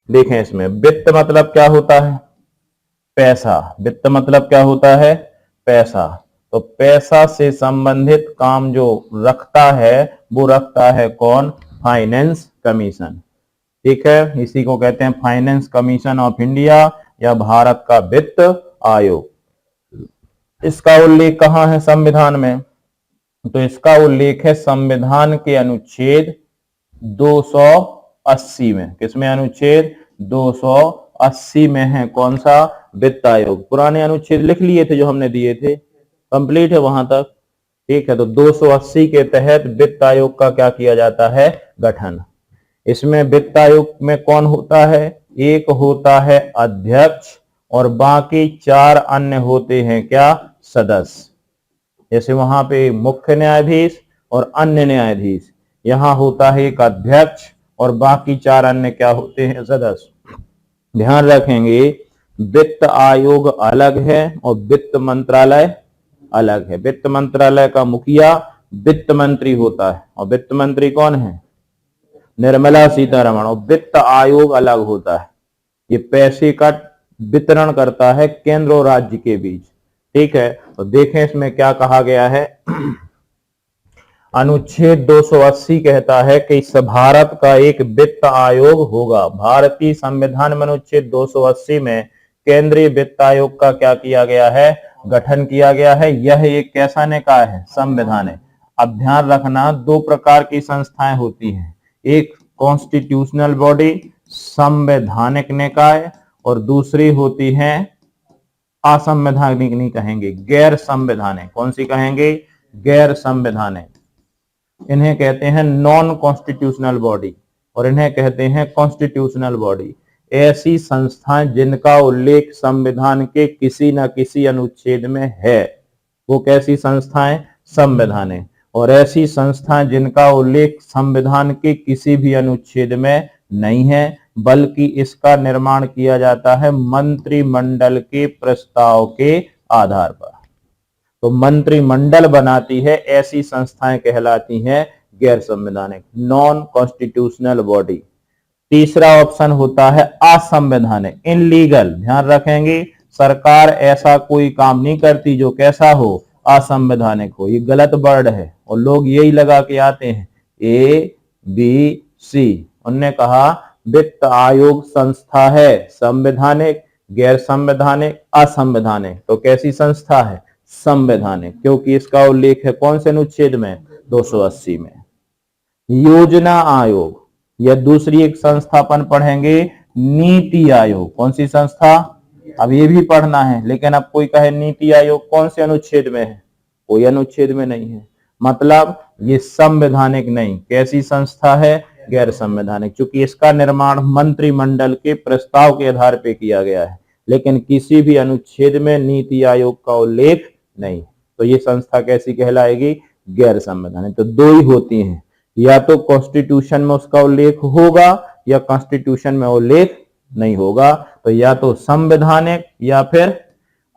देखें इसमें वित्त मतलब क्या होता है? पैसा। वित्त मतलब क्या होता है? पैसा। तो पैसा से संबंधित काम जो रखता है वो रखता है कौन? Finance commission. ठीक है, इसी को कहते हैं फाइनेंस कमीशन ऑफ इंडिया या भारत का वित्त आयोग। इसका उल्लेख कहाँ है संविधान में? तो इसका उल्लेख है संविधान के अनुच्छेद 280 में। किसमें? अनुच्छेद 280 में है। कौन सा? वित्त आयोग। पुराने अनुच्छेद लिख लिए थे जो हमने दिए थे, कंप्लीट है वहां तक। ठीक है, तो 280 के तहत वित्त आयोग का क्या किया जाता है? गठन। इसमें वित्त आयोग में कौन होता है? एक होता है अध्यक्ष और बाकी 4 अन्य होते हैं क्या? सदस्य। जैसे वहां पे मुख्य न्यायाधीश और अन्य न्यायाधीश, यहां होता है एक अध्यक्ष और बाकी 4 अन्य क्या होते हैं? सदस्य। ध्यान रखेंगे, वित्त आयोग अलग है और वित्त मंत्रालय अलग है। वित्त मंत्रालय का मुखिया वित्त मंत्री होता है और वित्त मंत्री कौन है? निर्मला सीतारमण। और वित्त आयोग अलग होता है, ये पैसे का वितरण करता है केंद्र और राज्य के बीच। ठीक है, तो देखें इसमें क्या कहा गया है। अनुच्छेद 280 कहता है कि इस भारत का एक वित्त आयोग होगा। भारतीय संविधान में अनुच्छेद 280 में केंद्रीय वित्त आयोग का क्या किया गया है? गठन किया गया है। यह एक कैसा निकाय है? संवैधानिक है। अब ध्यान रखना, 2 प्रकार की संस्थाएं होती हैं, एक कॉन्स्टिट्यूशनल बॉडी संवैधानिक निकाय और दूसरी होती है असंवैधानिक, नहीं कहेंगे, गैर संवैधानिक। कौन सी कहेंगे? गैर संवैधानिक। इन्हें कहते हैं नॉन कॉन्स्टिट्यूशनल बॉडी और इन्हें कहते हैं कॉन्स्टिट्यूशनल बॉडी। ऐसी संस्थाएं जिनका उल्लेख संविधान के किसी न किसी अनुच्छेद में है, वो कैसी संस्थाएं? संवैधानिक। और ऐसी संस्थाएं जिनका उल्लेख संविधान के किसी भी अनुच्छेद में नहीं है, बल्कि इसका निर्माण किया जाता है मंत्रिमंडल के प्रस्ताव के आधार पर। तो मंत्रिमंडल बनाती है, ऐसी संस्थाएं कहलाती हैं गैर संवैधानिक, नॉन कॉन्स्टिट्यूशनल बॉडी। तीसरा ऑप्शन होता है असंवैधानिक, इनलीगल। ध्यान रखेंगे, सरकार ऐसा कोई काम नहीं करती जो कैसा हो? असंवैधानिक हो। ये गलत वर्ड है और लोग यही लगा के आते हैं ABC। उन्होंने कहा वित्त आयोग संस्था है संवैधानिक, गैर संवैधानिक, असंवैधानिक। तो कैसी संस्था है? संवैधानिक, क्योंकि इसका उल्लेख है कौन से अनुच्छेद में? 280 में। योजना आयोग, यह दूसरी एक संस्थापन पढ़ेंगे, नीति आयोग। कौन सी संस्था? अब ये भी पढ़ना है, लेकिन अब कोई कहे नीति आयोग कौन से अनुच्छेद में है? कोई अनुच्छेद में नहीं है, मतलब ये संवैधानिक नहीं। कैसी संस्था है? गैर संवैधानिक, क्योंकि इसका निर्माण मंत्रिमंडल के प्रस्ताव के आधार पर किया गया है, लेकिन किसी भी अनुच्छेद में नीति आयोग का उल्लेख नहीं। तो ये संस्था कैसी कहलाएगी? गैर संवैधानिक। तो 2 ही होती हैं, या तो कॉन्स्टिट्यूशन में उसका उल्लेख होगा या कॉन्स्टिट्यूशन में उल्लेख नहीं होगा। तो या तो संवैधानिक या फिर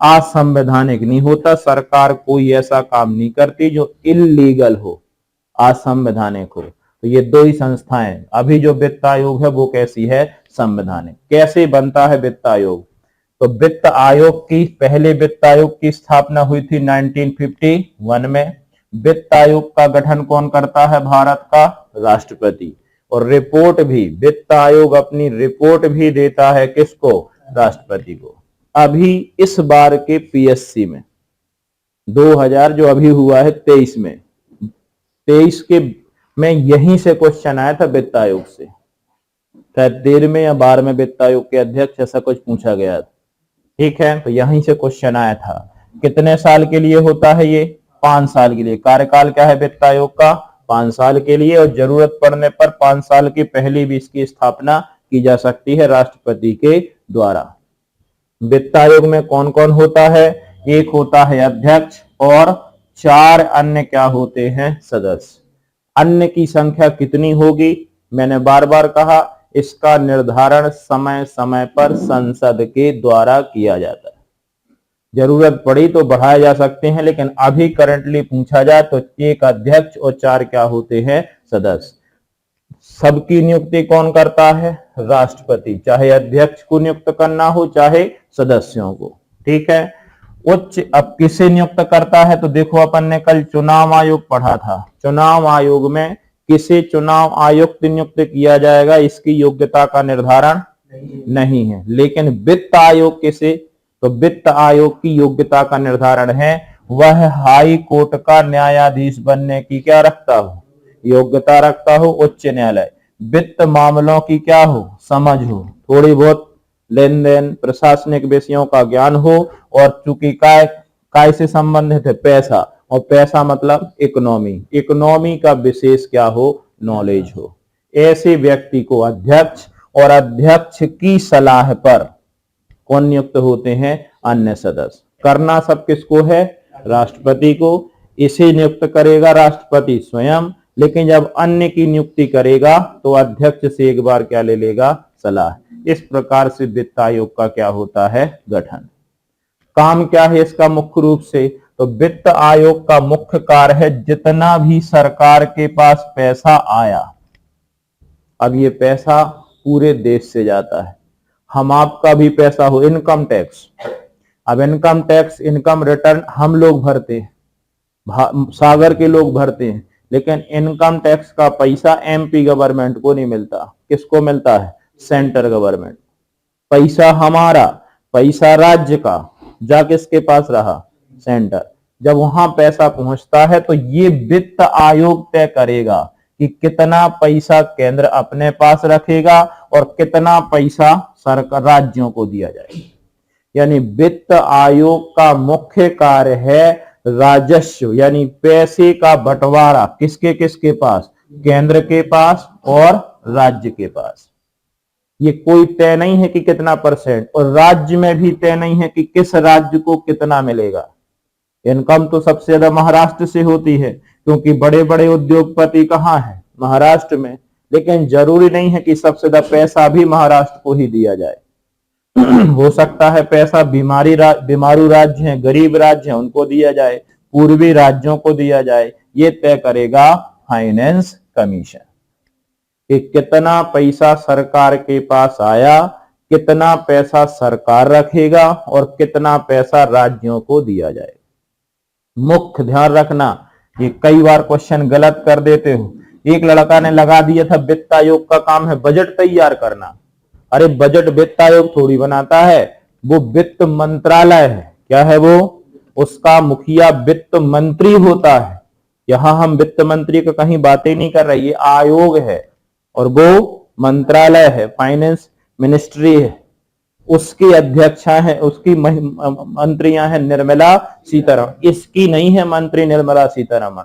असंवैधानिक। नहीं होता, सरकार कोई ऐसा काम नहीं करती जो इलीगल हो, असंवैधानिक हो। तो ये 2 ही संस्थाएं। अभी जो वित्त आयोग है वो कैसी है? संवैधानिक। कैसे बनता है वित्त आयोग? तो वित्त आयोग की, पहले वित्त आयोग की स्थापना हुई थी 1951 में। वित्त आयोग का गठन कौन करता है? भारत का राष्ट्रपति। और रिपोर्ट भी, वित्त आयोग अपनी रिपोर्ट भी देता है किसको? राष्ट्रपति को। अभी इस बार के PSC में 2000 जो अभी हुआ है 23 में, 23 के में यहीं से क्वेश्चन आया था वित्त आयोग से। शायद 13वें या 12वें वित्त आयोग के अध्यक्ष ऐसा कुछ पूछा गया था। ठीक है, तो यहीं से क्वेश्चन आया था। कितने साल के लिए होता है ये? 5 साल के लिए। कार्यकाल क्या है वित्त आयोग का? 5 साल के लिए। और जरूरत पड़ने पर 5 साल की पहले भी इसकी स्थापना की जा सकती है राष्ट्रपति के द्वारा। वित्त आयोग में कौन कौन होता है? एक होता है अध्यक्ष और 4 अन्य क्या होते हैं? सदस्य। अन्य की संख्या कितनी होगी? मैंने बार बार कहा, इसका निर्धारण समय समय पर संसद के द्वारा किया जाता है। जरूरत पड़ी तो बढ़ाए जा सकते हैं, लेकिन अभी करंटली पूछा जाए तो एक अध्यक्ष और 4 क्या होते हैं? सदस्य। सबकी नियुक्ति कौन करता है? राष्ट्रपति, चाहे अध्यक्ष को नियुक्त करना हो चाहे सदस्यों को। ठीक है। उच्च अब किसे नियुक्त करता है? तो देखो अपन ने कल चुनाव आयोग पढ़ा था, चुनाव आयोग में किसे चुनाव आयुक्त नियुक्त किया जाएगा इसकी योग्यता का निर्धारण नहीं है। लेकिन वित्त आयोग किसे? तो वित्त आयोग की योग्यता का निर्धारण है, वह हाई कोर्ट का न्यायाधीश बनने की क्या रखता हो? योग्यता रखता हो। उच्च न्यायालय वित्त मामलों की क्या हो? समझ हो, थोड़ी बहुत लेन देन प्रशासनिक विषयों का ज्ञान हो, और चूंकि काय से संबंधित है? पैसा, और पैसा मतलब इकोनॉमी, इकोनॉमी का विशेष क्या हो? नॉलेज हो। ऐसे व्यक्ति को अध्यक्ष, और अध्यक्ष की सलाह पर कौन नियुक्त होते हैं? अन्य सदस्य। करना सब किसको है? राष्ट्रपति को। इसे नियुक्त करेगा राष्ट्रपति स्वयं, लेकिन जब अन्य की नियुक्ति करेगा तो अध्यक्ष से एक बार क्या ले लेगा? सलाह। इस प्रकार से वित्त आयोग का क्या होता है? गठन। काम क्या है इसका मुख्य रूप से? तो वित्त आयोग का मुख्य कार्य है जितना भी सरकार के पास पैसा आया, अब ये पैसा पूरे देश से जाता है, हम आपका भी पैसा हो, इनकम टैक्स, अब इनकम टैक्स, इनकम रिटर्न हम लोग भरते हैं, सागर के लोग भरते हैं, लेकिन इनकम टैक्स का पैसा एमपी गवर्नमेंट को नहीं मिलता। किसको मिलता है? Central government. पैसा हमारा, पैसा राज्य का जा किसके पास रहा? सेंटर। जब वहां पैसा पहुंचता है तो ये वित्त आयोग तय करेगा कि कितना पैसा केंद्र अपने पास रखेगा और कितना पैसा सरकार राज्यों को दिया जाएगा। यानी वित्त आयोग का मुख्य कार्य है राजस्व, यानी पैसे का बंटवारा किसके किसके पास? केंद्र के पास और राज्य के पास। ये कोई तय नहीं है कि कितना परसेंट, और राज्य में भी तय नहीं है कि किस राज्य को कितना मिलेगा। इनकम तो सबसे ज्यादा महाराष्ट्र से होती है, क्योंकि बड़े बड़े उद्योगपति कहाँ है? महाराष्ट्र में। लेकिन जरूरी नहीं है कि सबसे ज्यादा पैसा भी महाराष्ट्र को ही दिया जाए। हो सकता है पैसा बीमारू राज्य हैं, गरीब राज्य हैं, उनको दिया जाए, पूर्वी राज्यों को दिया जाए। ये तय करेगा फाइनेंस कमीशन कि कितना पैसा सरकार के पास आया, कितना पैसा सरकार रखेगा और कितना पैसा राज्यों को दिया जाए। मुख्य ध्यान रखना, ये कई बार क्वेश्चन गलत कर देते हो। एक लड़का ने लगा दिया था वित्त आयोग का काम है बजट तैयार करना। अरे बजट वित्त आयोग थोड़ी बनाता है, वो वित्त मंत्रालय है। क्या है वो? उसका मुखिया वित्त मंत्री होता है। यहां हम वित्त मंत्री का कहीं बातें नहीं कर रहे, ये आयोग है और वो मंत्रालय है, फाइनेंस मिनिस्ट्री है। उसकी अध्यक्षा है, उसकी मंत्रियां हैं निर्मला सीतारमण, इसकी नहीं है मंत्री निर्मला सीतारमण।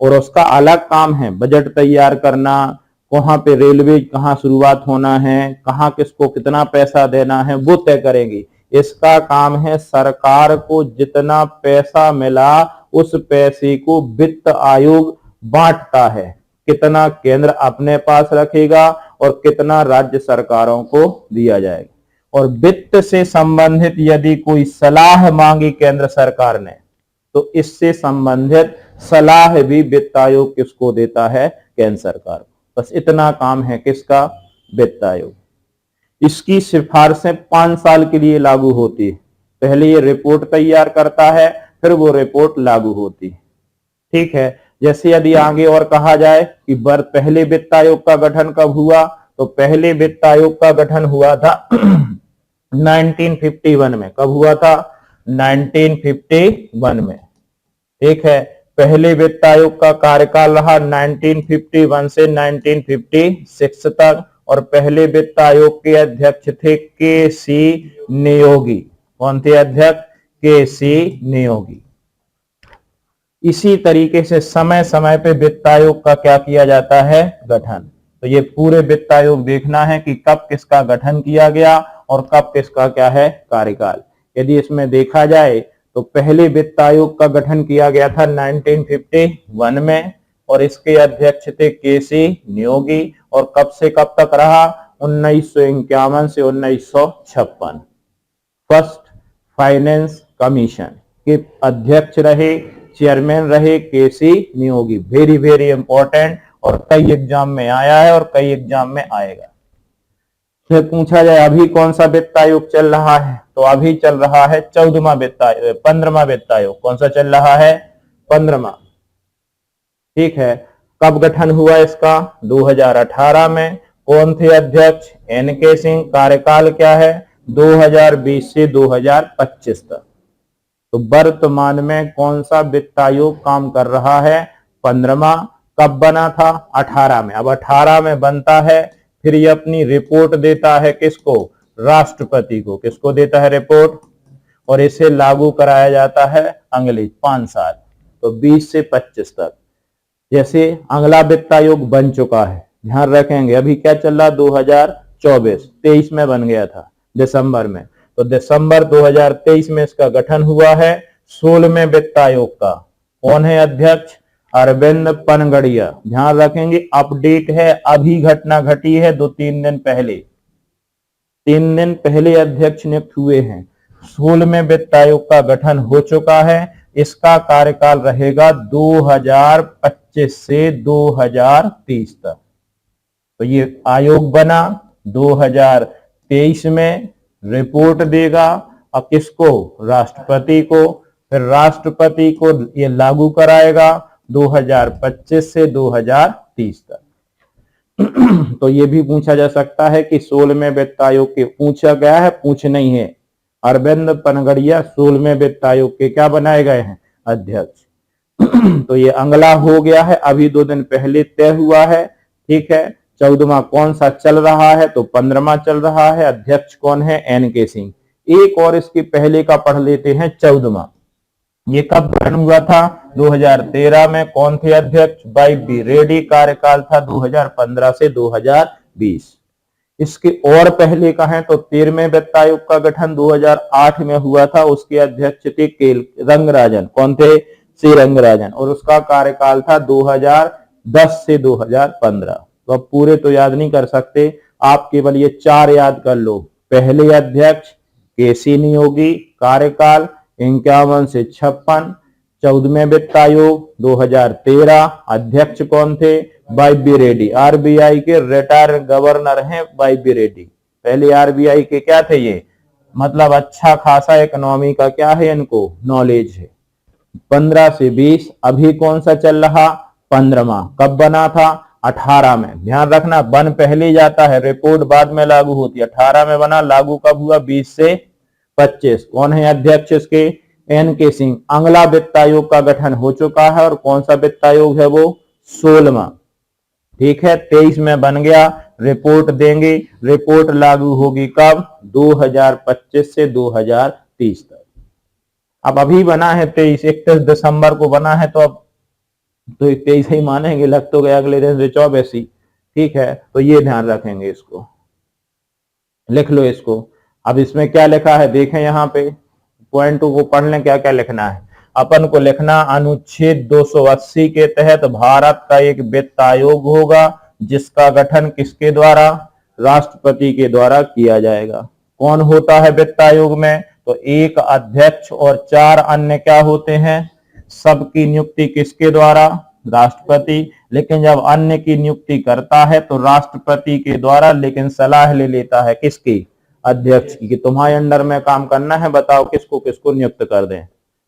और उसका अलग काम है बजट तैयार करना, वहां पे रेलवे कहाँ शुरुआत होना है, कहाँ किसको कितना पैसा देना है, वो तय करेंगी। इसका काम है सरकार को जितना पैसा मिला उस पैसे को वित्त आयोग बांटता है, कितना केंद्र अपने पास रखेगा और कितना राज्य सरकारों को दिया जाएगा। और वित्त से संबंधित यदि कोई सलाह मांगी केंद्र सरकार ने तो इससे संबंधित सलाह भी वित्त आयोग किसको देता है? केंद्र सरकार को। बस इतना काम है किसका? वित्त आयोग। इसकी सिफारिशें 5 साल के लिए लागू होती है। पहले ये रिपोर्ट तैयार करता है, फिर वो रिपोर्ट लागू होती है। ठीक है। जैसे यदि आगे और कहा जाए कि पहले वित्त आयोग का गठन कब हुआ, तो पहले वित्त आयोग का गठन हुआ था 1951 में। कब हुआ था? 1951 में। ठीक है। पहले वित्त आयोग का कार्यकाल रहा 1951 से 1956 तक, और पहले वित्त आयोग के अध्यक्ष थे के.सी. नियोगी। कौन थे अध्यक्ष? के.सी. नियोगी। इसी तरीके से समय समय पे वित्त आयोग का क्या किया जाता है? गठन। तो ये पूरे वित्त आयोग देखना है कि कब किसका गठन किया गया और कब किसका क्या है कार्यकाल। यदि इसमें देखा जाए तो पहले वित्त आयोग का गठन किया गया था 1951 में, और इसके अध्यक्ष थे के.सी. नियोगी, और कब से कब तक रहा? 1951 से 1956। फर्स्ट फाइनेंस कमीशन के अध्यक्ष रहे, चेयरमैन रहे K C. Neogi. Very very important. और कई एग्जाम में आया है और कई एग्जाम में आएगा। फिर पूछा जाए अभी कौन सा वित्त आयोग चल रहा है, तो अभी चल रहा है 14वां वित्त आयोग, 15वां वित्त आयोग। कौन सा चल रहा है? 15वां। ठीक है। कब गठन हुआ इसका? 2018 में। कौन थे अध्यक्ष? एन.के. सिंह। कार्यकाल क्या है? 2020 से 2025 तक। तो वर्तमान में कौन सा वित्त आयोग काम कर रहा है? 15वां। कब बना था? 18 में। अब 18 में बनता है, फिर ये अपनी रिपोर्ट देता है किसको? राष्ट्रपति को। किसको देता है रिपोर्ट? और इसे लागू कराया जाता है अगले 5 साल, तो 20 से 25 तक। जैसे अगला वित्त आयोग बन चुका है, ध्यान रखेंगे। अभी क्या चल रहा? 2024, 23 में बन गया था दिसंबर में, तो दिसंबर 2023 में इसका गठन हुआ है। 16वें वित्त आयोग का कौन है अध्यक्ष? अरविंद पनगड़िया। ध्यान रखेंगे, अपडेट है, अभी घटना घटी है 2-3 दिन पहले, 3 दिन पहले अध्यक्ष नियुक्त हुए हैं। 16वें वित्त आयोग का गठन हो चुका है। इसका कार्यकाल रहेगा 2025 से 2030 तक। तो ये आयोग बना 2023 में, रिपोर्ट देगा और किसको? राष्ट्रपति को। फिर राष्ट्रपति को ये लागू कराएगा 2025 से 2030 तक। तो ये भी पूछा जा सकता है कि 16वें वित्त आयोग के, पूछा गया है, पूछ नहीं है, अरविंद पनगड़िया 16वें वित्त आयोग के क्या बनाए गए हैं? अध्यक्ष। तो ये अगला हो गया है, अभी 2 दिन पहले तय हुआ है। ठीक है। 14वां कौन सा चल रहा है? तो 15वां चल रहा है। अध्यक्ष कौन है? एन.के. सिंह। एक और इसके पहले का पढ़ लेते हैं, 14वां। ये कब गठन हुआ था? 2013 में। कौन थे अध्यक्ष? वाई.बी. रेड्डी। कार्यकाल था 2015 से 2020। इसके और पहले का है तो 13वें वित्त आयोग का गठन 2008 में हुआ था। उसके अध्यक्ष थे रंगराजन। कौन थे? सी रंगराजन। और उसका कार्यकाल था 2010 से 2015। तो अब पूरे तो याद नहीं कर सकते आप, केवल ये 4 याद कर लो। पहले अध्यक्ष के.सी. नियोगी। कार्यकाल 51 से 56। 14वें वित्त आयोग 2013। अध्यक्ष कौन थे? वाई.बी. रेड्डी। आरबीआई के रिटायर गवर्नर हैं वाई.बी. रेड्डी। पहले आरबीआई के क्या थे ये? मतलब अच्छा खासा इकोनॉमी का क्या है, इनको नॉलेज है। 15 से 20। अभी कौन सा चल रहा? 15वां। कब बना था? 18 में। ध्यान रखना, बन पहले जाता है, रिपोर्ट बाद में लागू होती है। 18 में बना, लागू कब हुआ? 20 से 25। कौन है अध्यक्ष इसके? एन.के. सिंह। अगला वित्त आयोग का गठन हो चुका है, और कौन सा वित्त आयोग है वो? 16वां। ठीक है। 23 में बन गया, रिपोर्ट देंगे। रिपोर्ट लागू होगी कब? 2025 से 2030 तक। अब अभी बना है 23, 31 दिसंबर को बना है, तो अब तो 23 ही मानेंगे, लग तो गया अगले दिन से 24 ही। ठीक है। तो ये ध्यान रखेंगे, इसको लिख लो इसको। अब इसमें क्या लिखा है देखें, यहाँ पे पॉइंट 2 को पढ़ लें, क्या क्या लिखना है अपन को। लिखना, अनुच्छेद 280 के तहत भारत का एक वित्त आयोग होगा, जिसका गठन किसके द्वारा? राष्ट्रपति के द्वारा किया जाएगा। कौन होता है वित्त आयोग में? तो एक अध्यक्ष और 4 अन्य क्या होते हैं? सबकी नियुक्ति किसके द्वारा? राष्ट्रपति। लेकिन जब अन्य की नियुक्ति करता है तो राष्ट्रपति के द्वारा, लेकिन सलाह ले लेता है किसकी? अध्यक्ष की, कि तुम्हारे अंडर में काम करना है, बताओ किसको किसको नियुक्त कर दें।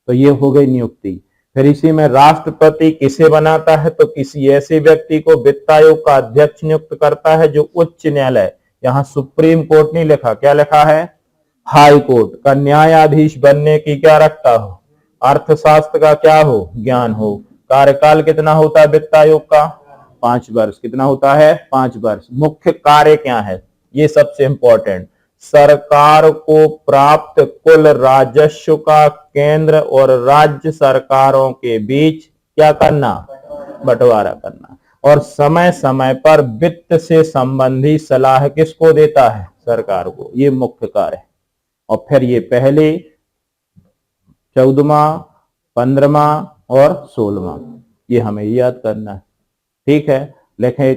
तो ये हो गई नियुक्ति। फिर इसी में राष्ट्रपति किसे बनाता है? तो किसी ऐसे व्यक्ति को वित्त आयोग का अध्यक्ष नियुक्त करता है जो उच्च न्यायालय, यहां सुप्रीम कोर्ट नहीं लिखा, क्या लिखा है? हाई कोर्ट का न्यायाधीश बनने की क्या रखता हो? अर्थशास्त्र का क्या हो? ज्ञान हो। कार्यकाल कितना होता है वित्त आयोग का? 5 वर्ष। कितना होता है? 5 वर्ष। मुख्य कार्य क्या है? ये सबसे इंपॉर्टेंट, सरकार को प्राप्त कुल राजस्व का केंद्र और राज्य सरकारों के बीच क्या करना? बंटवारा करना। और समय समय पर वित्त से संबंधी सलाह किसको देता है? सरकार को। ये मुख्य कार्य है। और फिर ये पहले 14वां, 15वां और 16वां, ये हमें याद करना है। ठीक है। लिखें।